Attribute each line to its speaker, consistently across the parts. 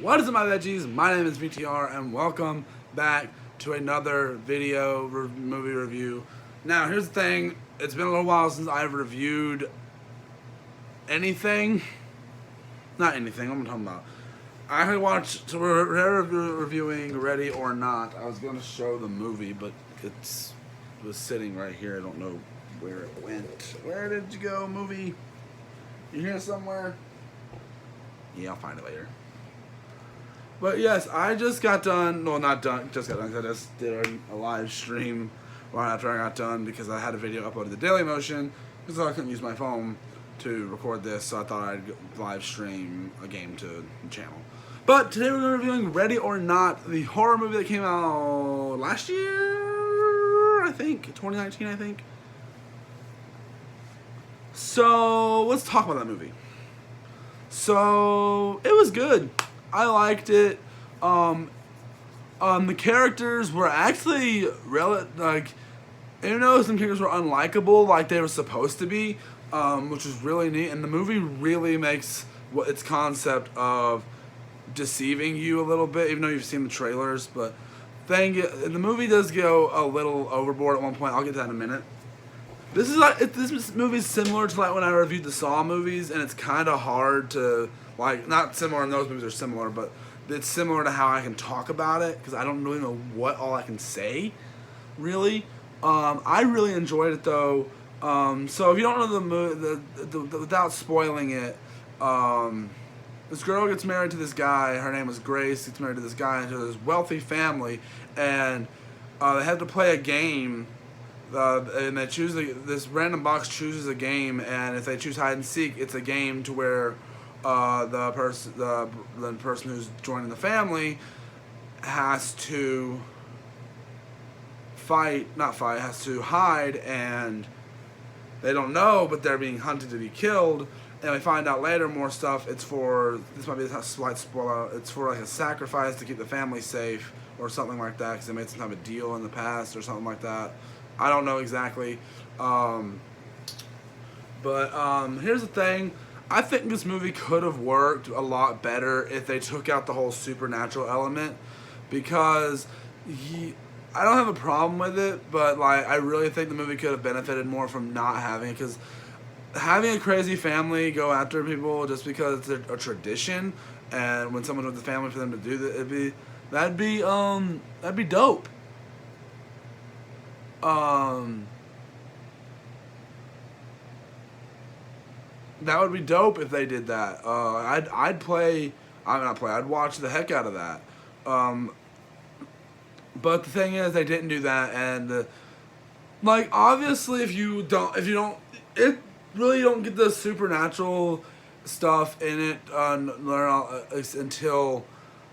Speaker 1: What is up, my veggies? My name is VTR, and welcome back to another video movie review. Now, here's the thing. It's been a little while since I've reviewed anything. Not anything, what am I talking about? I had watched, so we're reviewing Ready or Not. I was going to show the movie, but it was sitting right here. I don't know where it went. Where did you go, movie? You here somewhere? Yeah, I'll find it later. But yes, I just got done. Well, not done. Just got done. I just did a live stream right after I got done because I had a video uploaded to Dailymotion because I couldn't use my phone to record this, so I thought I'd live stream a game to the channel. But today we're reviewing Ready or Not, the horror movie that came out last year, I think, 2019, I think. So let's talk about that movie. So it was good. I liked it. The characters were actually even though some characters were unlikable, like they were supposed to be, which was really neat. And the movie really makes its concept of deceiving you a little bit, even though you've seen the trailers. But the movie does go a little overboard at one point. I'll get to that in a minute. This movie is similar to like when I reviewed the Saw movies, and it's kind of hard to not similar in those movies are similar, but it's similar to how I can talk about it because I don't really know what all I can say, really. I really enjoyed it though. So if you don't know the movie, without spoiling it, this girl gets married to this guy. Her name was Grace. Gets married to this guy into this wealthy family, and they have to play a game. And they choose this random box chooses a game, and if they choose hide and seek, it's a game to where the person who's joining the family has to has to hide, and they don't know, but they're being hunted to be killed. And we find out later more stuff. This might be a slight spoiler. It's for like a sacrifice to keep the family safe or something like that, because they made some type of deal in the past or something like that. I don't know exactly. But here's the thing. I think this movie could have worked a lot better if they took out the whole supernatural element, because I don't have a problem with it, but I really think the movie could have benefited more from not having it, because having a crazy family go after people just because it's a tradition, and when someone's with the family for them to do that, that'd be dope. That would be dope if they did that. I'd watch the heck out of that. But the thing is, they didn't do that, and obviously, if you don't, it really don't get the supernatural stuff in it until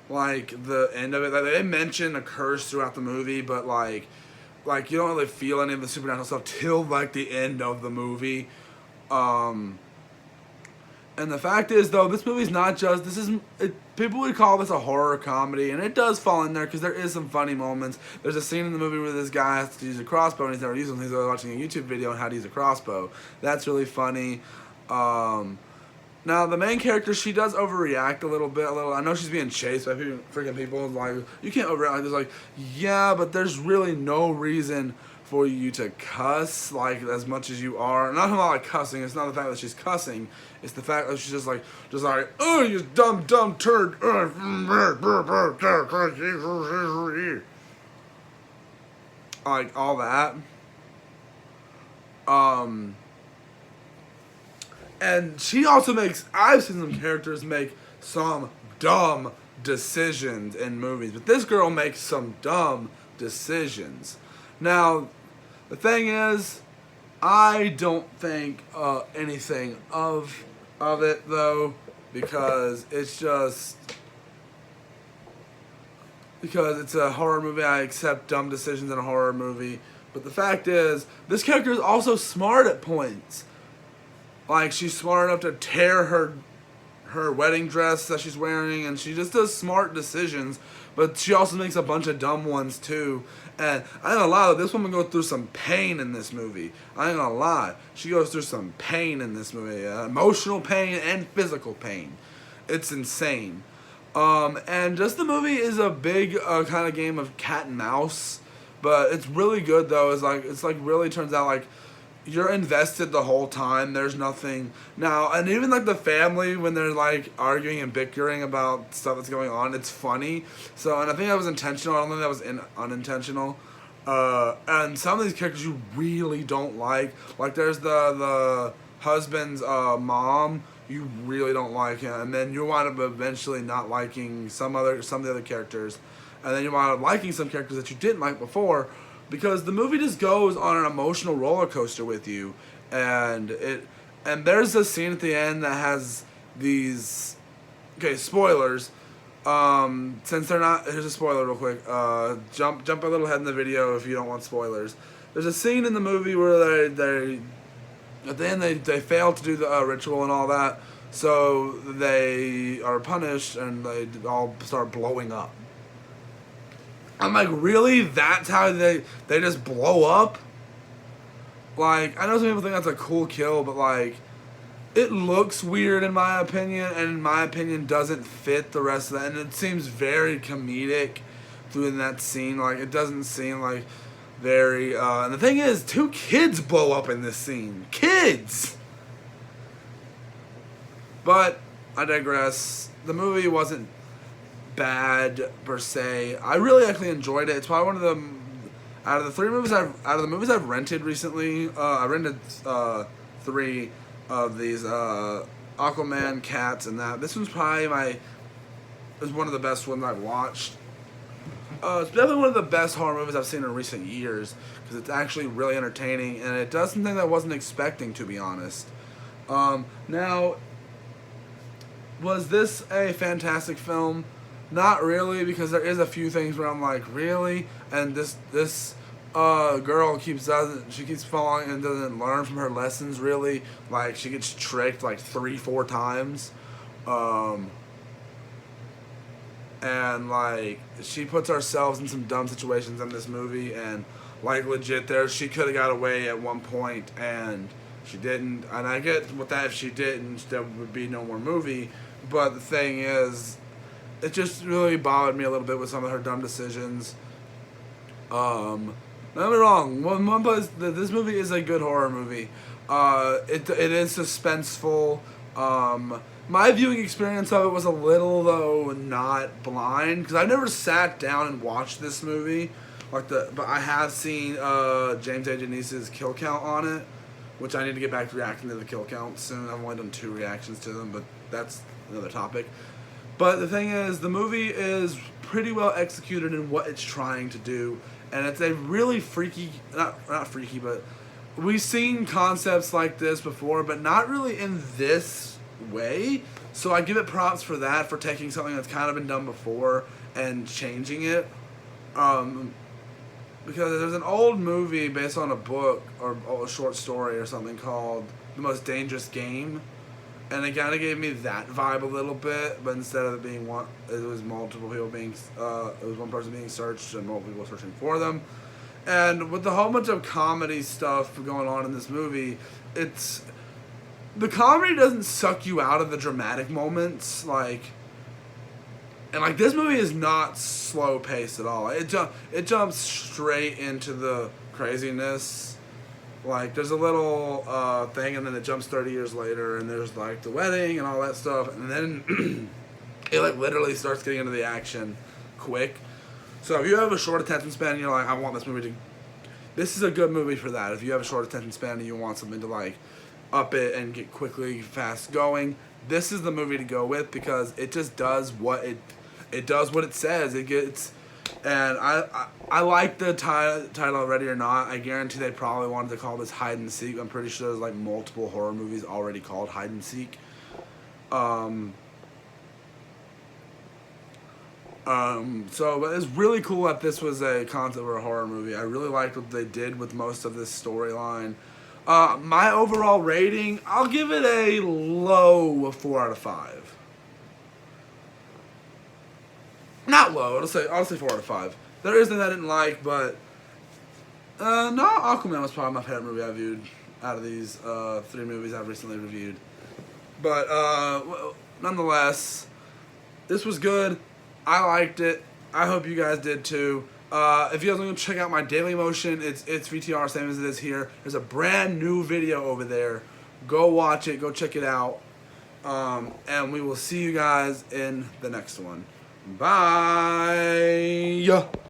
Speaker 1: the end of it. They mention a curse throughout the movie, but you don't really feel any of the supernatural stuff till the end of the movie. And the fact is, though, this movie's not just, people would call this a horror comedy, and it does fall in there because there is some funny moments. There's a scene in the movie where this guy has to use a crossbow, and he's never used one. He's watching a YouTube video on how to use a crossbow. That's really funny. Now, the main character, she does overreact a little bit. I know she's being chased by freaking people. You can't overreact. Yeah, but there's really no reason for you to cuss as much as you are. Not about cussing. It's not the fact that she's cussing. It's the fact that she's just oh, you dumb turd. All that. And she also I've seen some characters make some dumb decisions in movies, but this girl makes some dumb decisions. Now, the thing is, I don't think anything of it, though, because it's a horror movie. I accept dumb decisions in a horror movie. But the fact is, this character is also smart at points. She's smart enough to tear her wedding dress that she's wearing, and she just does smart decisions, but she also makes a bunch of dumb ones too. And I ain't gonna lie, this woman goes through some pain in this movie. I ain't gonna lie, she goes through some pain in this movie, emotional pain and physical pain. It's insane. And just the movie is a big kind of game of cat and mouse, but it's really good though. It's like really turns out like you're invested the whole time. There's nothing now, and even like the family when they're like arguing and bickering about stuff that's going on, it's funny. So, and I think that was intentional. I don't think that was unintentional. And some of these characters you really don't like. Like there's the husband's mom. You really don't like him, and then you wind up eventually not liking some of the other characters, and then you wind up liking some characters that you didn't like before, because the movie just goes on an emotional roller coaster with you, and there's a scene at the end that has these, okay, spoilers. Since they're not, here's a spoiler real quick. Jump a little ahead in the video if you don't want spoilers. There's a scene in the movie where they at the end, they fail to do the ritual and all that, so they are punished and they all start blowing up. I'm like, really? That's how they just blow up? Like, I know some people think that's a cool kill, but like, it looks weird in my opinion, and in my opinion doesn't fit the rest of that, and it seems very comedic through that scene. Like, it doesn't seem like very, and the thing is, 2 kids blow up in this scene. Kids! But, I digress. The movie wasn't bad, per se. I really actually enjoyed it. It's probably one of the, out of the movies I've rented recently, I rented, 3 of these, Aquaman, Cats, and that. This one's probably is one of the best ones I've watched. It's definitely one of the best horror movies I've seen in recent years, because it's actually really entertaining, and it does something that I wasn't expecting, to be honest. Now, was this a fantastic film? Not really, because there is a few things where I'm like, really? And this girl keeps falling and doesn't learn from her lessons, really. Like, she gets tricked like 3-4 times. And, like, she puts ourselves in some dumb situations in this movie, and, like, legit she could have got away at one point, and she didn't. And I get with that, if she didn't, there would be no more movie. But the thing is, it just really bothered me a little bit with some of her dumb decisions. Don't get me wrong, this movie is a good horror movie. It is suspenseful. My viewing experience of it was a little, though, not blind, because I've never sat down and watched this movie, but I have seen James A. Janice's kill count on it, which I need to get back to reacting to the kill count soon. I've only done 2 reactions to them, but that's another topic. But the thing is, the movie is pretty well executed in what it's trying to do, and it's a really freaky, not freaky, but we've seen concepts like this before, but not really in this way. So I give it props for that, for taking something that's kind of been done before and changing it. Because there's an old movie based on a book or a short story or something called The Most Dangerous Game, and it kind of gave me that vibe a little bit, but instead of it being one, it was multiple people being, it was one person being searched and multiple people searching for them. And with the whole bunch of comedy stuff going on in this movie, the comedy doesn't suck you out of the dramatic moments, like, and like this movie is not slow paced at all. It jumps straight into the craziness. Like, there's a little thing, and then it jumps 30 years later, and there's like the wedding and all that stuff, and then it like literally starts getting into the action quick. So if you have a short attention span, and you're like, I want this movie to, this is a good movie for that. If you have a short attention span and you want something to like up it and get quickly fast going, this is the movie to go with, because it just does what it does what it says. It gets, and I like the title Ready or Not. I guarantee they probably wanted to call this Hide and Seek. I'm pretty sure there's like multiple horror movies already called Hide and Seek. But it's really cool that this was a concept for a horror movie. I really liked what they did with most of this storyline. My overall rating, I'll give it a low 4 out of 5. Not low, I'll say 4 out of 5. There is things I didn't like, but no, Aquaman was probably my favorite movie I viewed out of these 3 movies I've recently reviewed. But nonetheless, this was good. I liked it. I hope you guys did too. If you guys want to check out my Dailymotion, it's VTR, same as it is here. There's a brand new video over there. Go watch it. Go check it out. And we will see you guys in the next one. Bye.